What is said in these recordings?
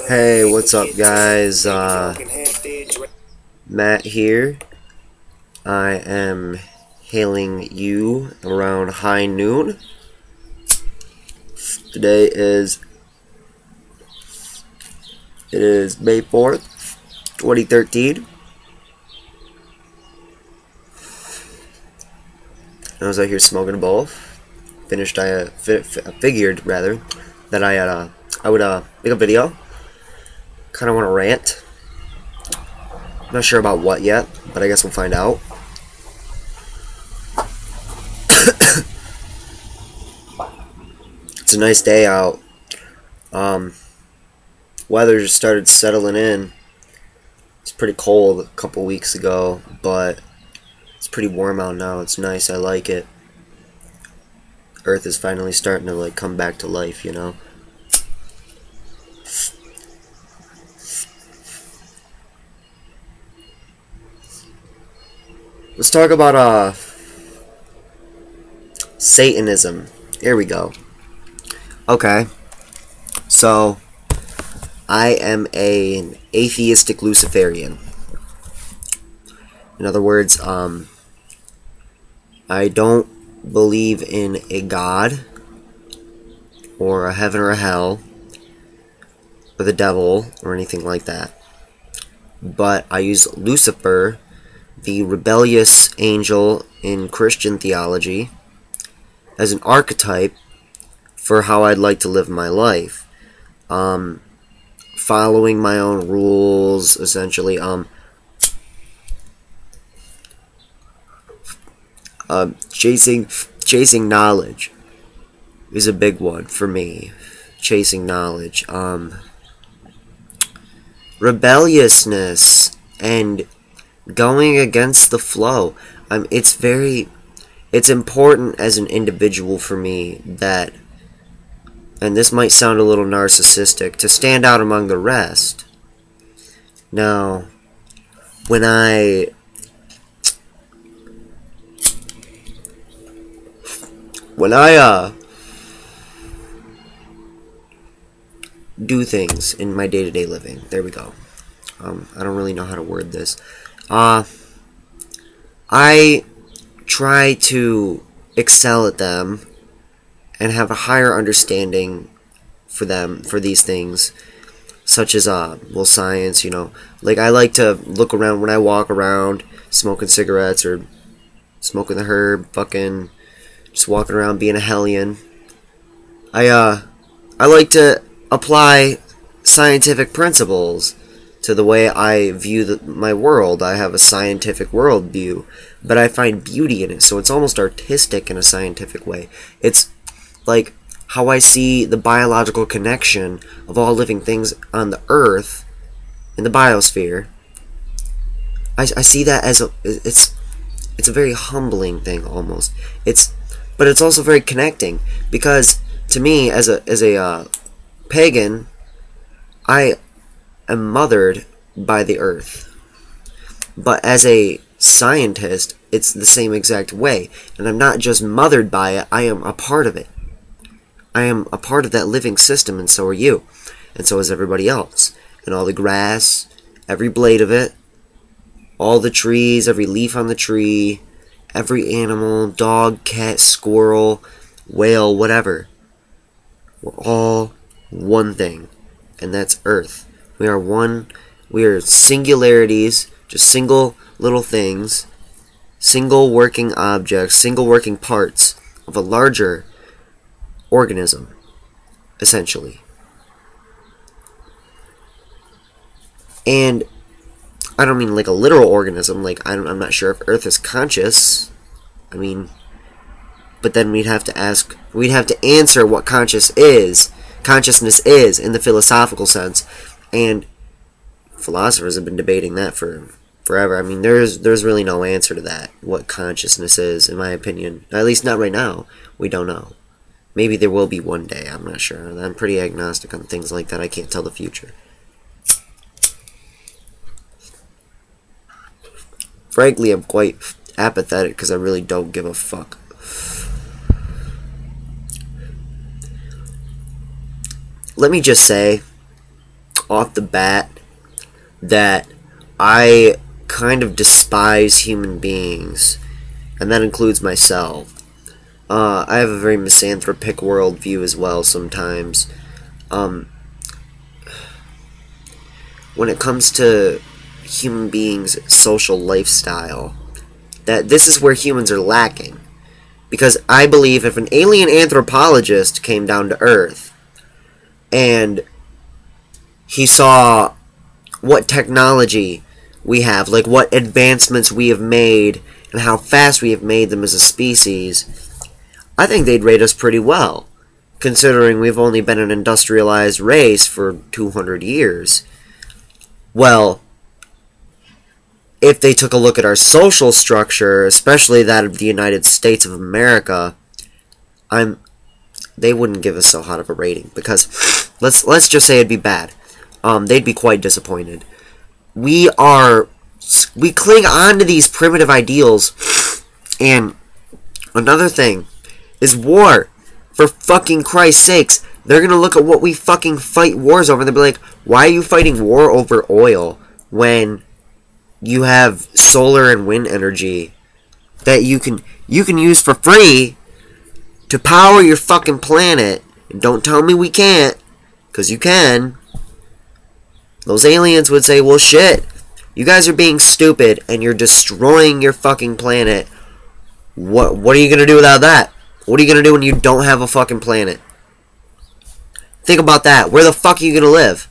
Hey, what's up, guys? Matt here. I am hailing you around high noon. Today it is May 4th, 2013. I was out here smoking a bowl. Figured rather that I would make a video. Kind of want to rant. I'm not sure about what yet, but I guess we'll find out. It's a nice day out. Weather just started settling in. It's pretty cold a couple weeks ago, but it's pretty warm out now. It's nice. I like it. Earth is finally starting to like come back to life, you know. Let's talk about Satanism. Here we go. Okay. So I am an atheistic Luciferian. In other words, I don't believe in a God or a heaven or a hell or the devil or anything like that. But I use Lucifer, the rebellious angel in Christian theology, as an archetype for how I'd like to live my life. Following my own rules, essentially. Chasing knowledge is a big one for me. Chasing knowledge. Rebelliousness and going against the flow. It's important as an individual for me that, and this might sound a little narcissistic, to stand out among the rest. Now, when I do things in my day-to-day living, there we go. I don't really know how to word this. I try to excel at them and have a higher understanding for these things, such as science, you know. Like, I like to look around when I walk around smoking cigarettes or smoking the herb, fucking just walking around being a hellion. I like to apply scientific principles to the way I view my world. I have a scientific worldview, but I find beauty in it, so it's almost artistic in a scientific way. It's like how I see the biological connection of all living things on the Earth, in the biosphere. I see that as it's a very humbling thing almost. But it's also very connecting, because to me, as a pagan, I am mothered by the earth. But as a scientist, it's the same exact way. And I'm not just mothered by it, I am a part of it. I am a part of that living system, and so are you. And so is everybody else. And all the grass, every blade of it, all the trees, every leaf on the tree, every animal, dog, cat, squirrel, whale, whatever. We're all one thing, and that's Earth. We are one. We are singularities, just single little things, single working objects, single working parts of a larger organism, essentially. And I don't mean like a literal organism, like I'm not sure if Earth is conscious. I mean, but then we'd have to answer what consciousness is in the philosophical sense. And philosophers have been debating that for forever. I mean, there's really no answer to that, what consciousness is, in my opinion. At least not right now. We don't know. Maybe there will be one day, I'm not sure. I'm pretty agnostic on things like that. I can't tell the future. Frankly, I'm quite apathetic because I really don't give a fuck. Let me just say off the bat that I kind of despise human beings, and that includes myself. I have a very misanthropic worldview as well sometimes. When it comes to human beings' social lifestyle, that this is where humans are lacking. Because I believe if an alien anthropologist came down to Earth and he saw what technology we have, like what advancements we have made and how fast we have made them as a species, I think they'd rate us pretty well, considering we've only been an industrialized race for 200 years. Well, if they took a look at our social structure, especially that of the United States of America, they wouldn't give us so hot of a rating, because let's just say it'd be bad. They'd be quite disappointed. We cling on to these primitive ideals, and another thing is war. For fucking Christ's sakes, they're gonna look at what we fucking fight wars over, and they'll be like, why are you fighting war over oil when you have solar and wind energy that you can use for free to power your fucking planet? And don't tell me we can't, because you can. Those aliens would say, well, shit, you guys are being stupid and you're destroying your fucking planet. What are you gonna do without that? What are you gonna do when you don't have a fucking planet? Think about that. Where the fuck are you gonna live?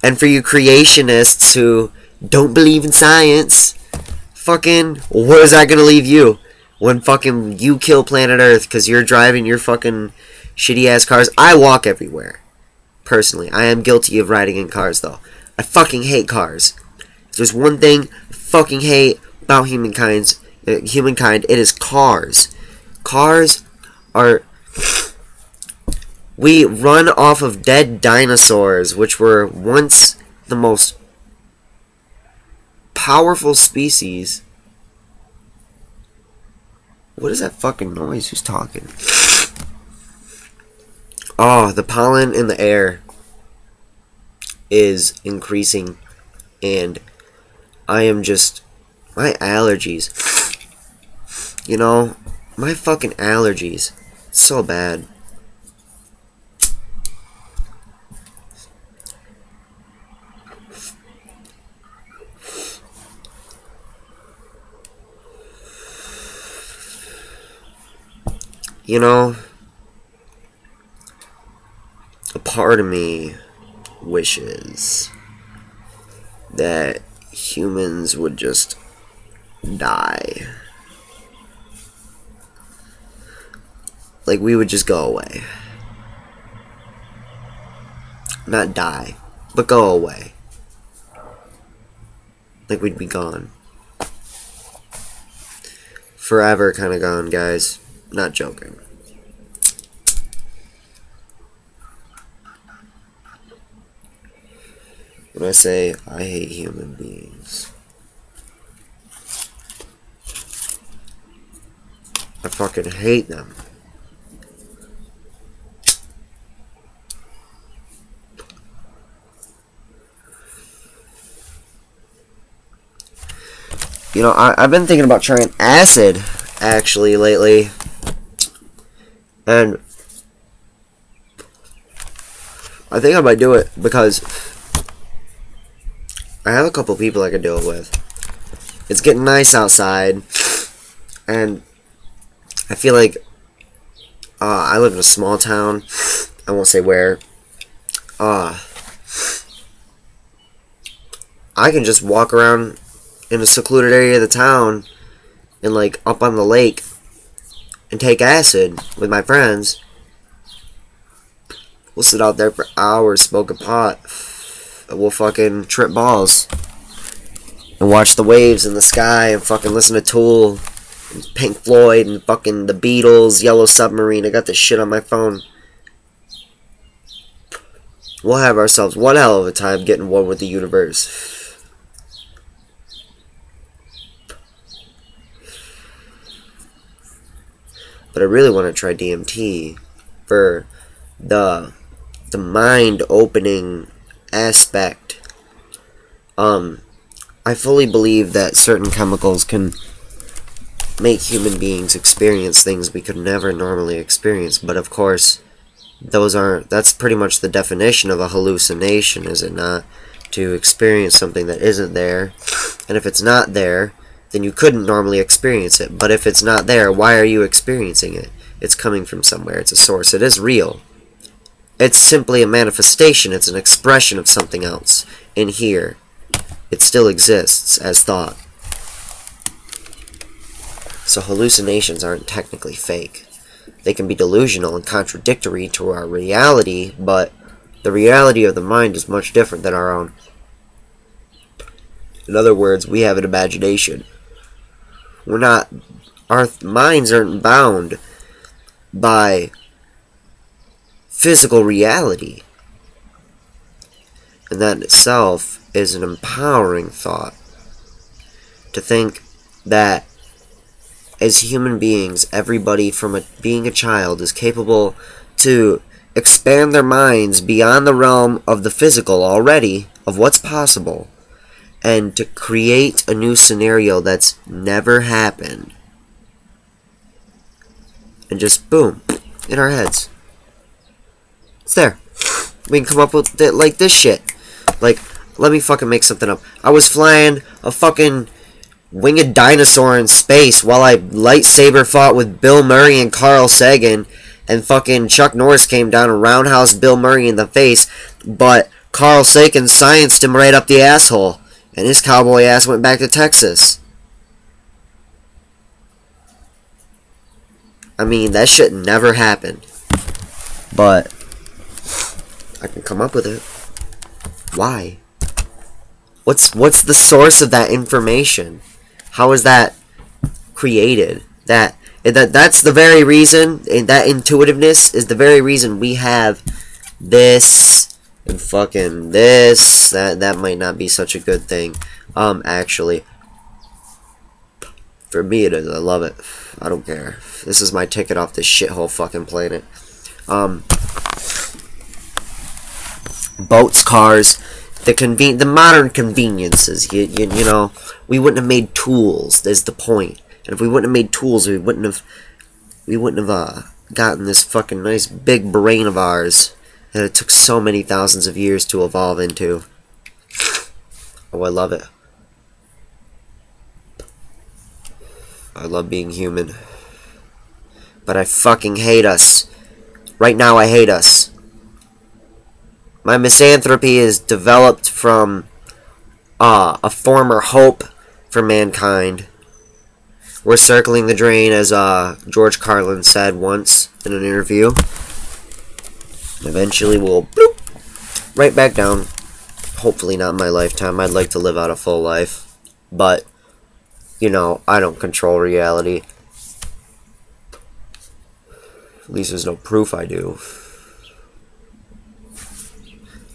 And for you creationists who don't believe in science, fucking, where is that gonna leave you when fucking you kill planet Earth because you're driving your fucking shitty ass cars? I walk everywhere. Personally, I am guilty of riding in cars, though. I fucking hate cars. If there's one thing I fucking hate about humankind, it is cars. Cars are... We run off of dead dinosaurs, which were once the most powerful species. What is that fucking noise? Who's talking? Oh, the pollen in the air is increasing, and I am just... my allergies. You know, my fucking allergies. So bad. You know, a part of me wishes that humans would just die. Like, we would just go away. Not die, but go away. Like, we'd be gone. Forever kind of gone, guys. Not joking. When I say I hate human beings, I fucking hate them. You know, I've been thinking about trying acid, actually, lately. And I think I might do it because I have a couple people I can do it with. It's getting nice outside, and I feel like I live in a small town. I won't say where. I can just walk around in a secluded area of the town and, like, up on the lake and take acid with my friends. We'll sit out there for hours, smoke a pot, and we'll fucking trip balls and watch the waves in the sky and fucking listen to Tool and Pink Floyd and fucking the Beatles, Yellow Submarine. I got this shit on my phone. We'll have ourselves one hell of a time getting one with the universe. But I really want to try DMT for the mind-opening aspect, I fully believe that certain chemicals can make human beings experience things we could never normally experience, but of course, that's pretty much the definition of a hallucination, is it not? To experience something that isn't there, and if it's not there, then you couldn't normally experience it, but if it's not there, why are you experiencing it? It's coming from somewhere, it's a source, it is real. It's simply a manifestation, it's an expression of something else. In here, it still exists as thought. So hallucinations aren't technically fake. They can be delusional and contradictory to our reality, but the reality of the mind is much different than our own. In other words, we have an imagination. Our minds aren't bound by physical reality. And that in itself is an empowering thought. To think that as human beings, everybody from being a child is capable to expand their minds beyond the realm of the physical already, of what's possible, and to create a new scenario that's never happened. And just boom, in our heads. It's there. We can come up with it like this shit. Like, let me fucking make something up. I was flying a fucking winged dinosaur in space while I lightsaber fought with Bill Murray and Carl Sagan, and fucking Chuck Norris came down and roundhouse Bill Murray in the face, but Carl Sagan scienced him right up the asshole, and his cowboy ass went back to Texas. I mean, that shit never happened. But I can come up with it. Why? What's the source of that information? How is that created? That's the very reason, and that intuitiveness is the very reason we have this and fucking this. That might not be such a good thing. Actually, for me it is. I love it. I don't care. This is my ticket off this shithole fucking planet. Boats, cars, the modern conveniences. You know, we wouldn't have made tools. Is the point. And if we wouldn't have made tools, we wouldn't have gotten this fucking nice big brain of ours that it took so many thousands of years to evolve into. Oh, I love it. I love being human. But I fucking hate us. Right now I hate us. My misanthropy is developed from a former hope for mankind. We're circling the drain, as George Carlin said once in an interview. Eventually we'll bloop, right back down. Hopefully not in my lifetime. I'd like to live out a full life. But, you know, I don't control reality. At least there's no proof I do.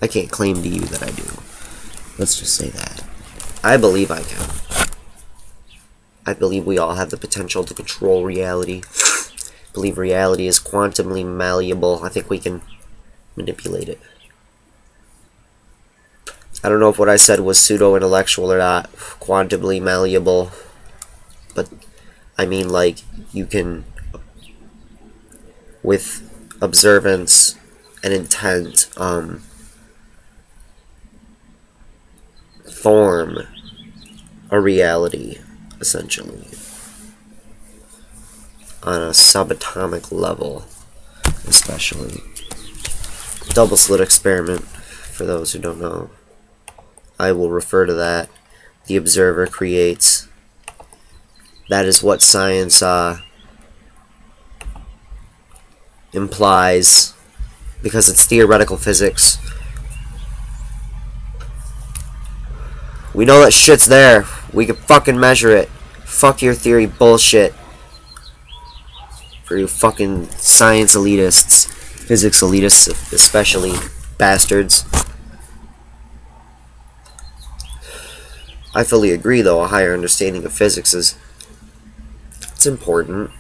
I can't claim to you that I do. Let's just say that. I believe I can. I believe we all have the potential to control reality. I believe reality is quantumly malleable. I think we can manipulate it. I don't know if what I said was pseudo-intellectual or not. Quantumly malleable. But, I mean, like, you can, with observance and intent, form a reality, essentially, on a subatomic level, especially. Double slit experiment, for those who don't know. I will refer to that. The observer creates. That is what science implies, because it's theoretical physics. We know that shit's there. We can fucking measure it. Fuck your theory bullshit. For you fucking science elitists. Physics elitists especially. Bastards. I fully agree, though. A higher understanding of physics is... it's important.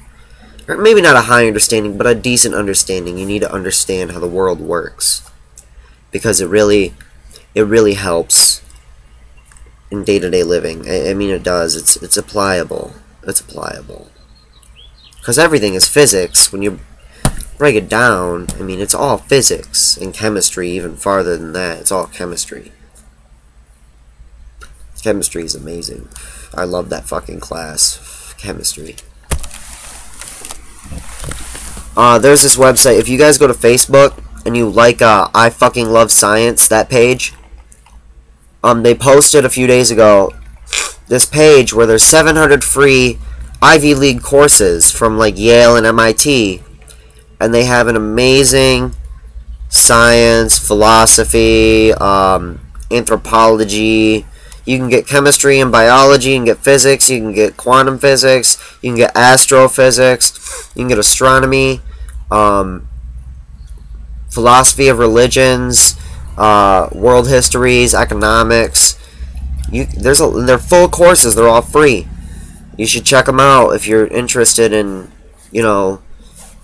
Or maybe not a high understanding, but a decent understanding. You need to understand how the world works. Because it it really helps in day-to-day living. I mean, it does. It's applicable. It's applicable. Because everything is physics. When you break it down, I mean, it's all physics and chemistry, even farther than that. It's all chemistry. Chemistry is amazing. I love that fucking class. Chemistry. There's this website. If you guys go to Facebook and you like I fucking love science, that page, they posted a few days ago this page where there's 700 free Ivy League courses from like Yale and MIT, and they have an amazing science, philosophy, anthropology. You can get chemistry and biology, you can get physics, you can get quantum physics, you can get astrophysics, you can get astronomy, philosophy of religions, world histories, economics. They're full courses. They're all free. You should check them out if you're interested in,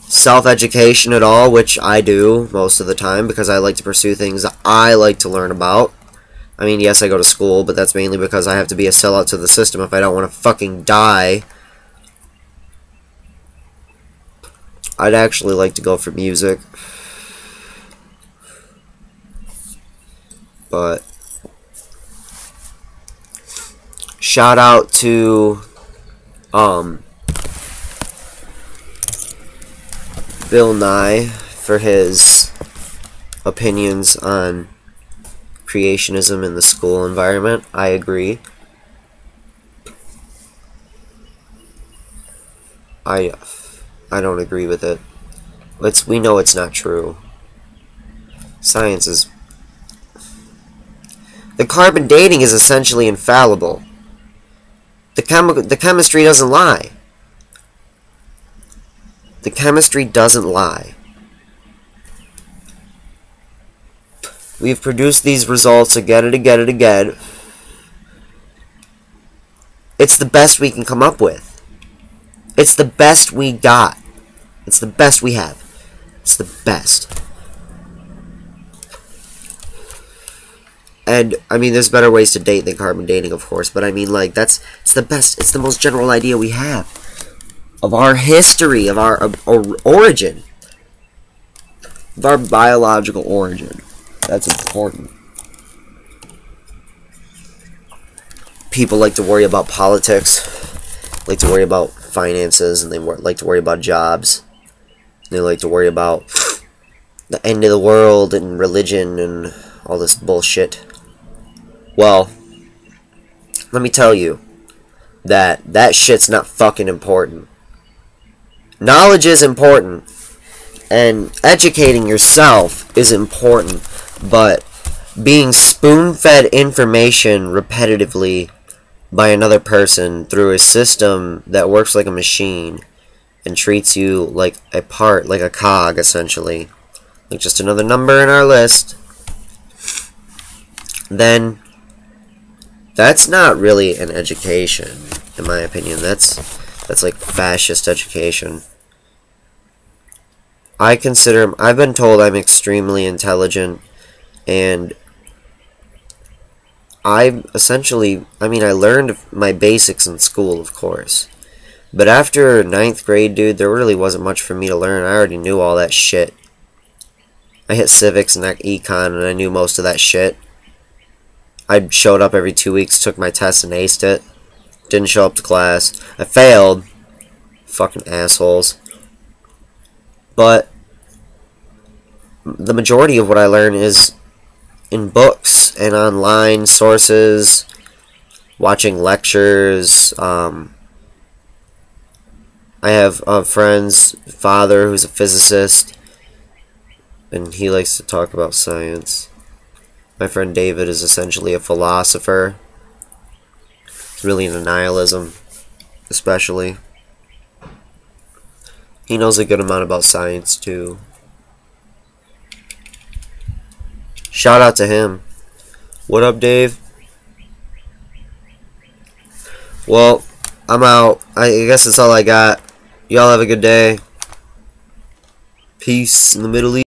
self-education at all, which I do most of the time because I like to pursue things that I like to learn about. I mean, yes, I go to school, but that's mainly because I have to be a sellout to the system if I don't want to fucking die. I'd actually like to go for music. But shout out to Bill Nye for his opinions on creationism in the school environment. I agree. I don't agree with it. We know it's not true. Science is... The carbon dating is essentially infallible. The chemistry doesn't lie. The chemistry doesn't lie. We've produced these results again and again and again. It's the best we can come up with. It's the best we got. It's the best we have. It's the best. And, I mean, there's better ways to date than carbon dating, of course, but I mean, like, it's the best, it's the most general idea we have of our history, of our origin, of our biological origin. That's important. People like to worry about politics, like to worry about finances, and they like to worry about jobs. They like to worry about the end of the world and religion and all this bullshit. Well, let me tell you that shit's not fucking important. Knowledge is important, and educating yourself is important, but being spoon-fed information repetitively by another person through a system that works like a machine and treats you like a part, like a cog, essentially, like just another number in our list, then that's not really an education, in my opinion. That's like fascist education. I've been told I'm extremely intelligent, and I learned my basics in school, of course. But after 9th grade, dude, there really wasn't much for me to learn. I already knew all that shit. I hit civics and econ, and I knew most of that shit. I showed up every 2 weeks, took my test, and aced it. Didn't show up to class. I failed. Fucking assholes. But the majority of what I learn is in books and online sources, watching lectures. I have a friend's father who's a physicist, and he likes to talk about science. My friend David is essentially a philosopher. He's really into nihilism, especially. He knows a good amount about science, too. Shout out to him. What up, Dave? Well, I'm out. I guess that's all I got. Y'all have a good day. Peace in the Middle East.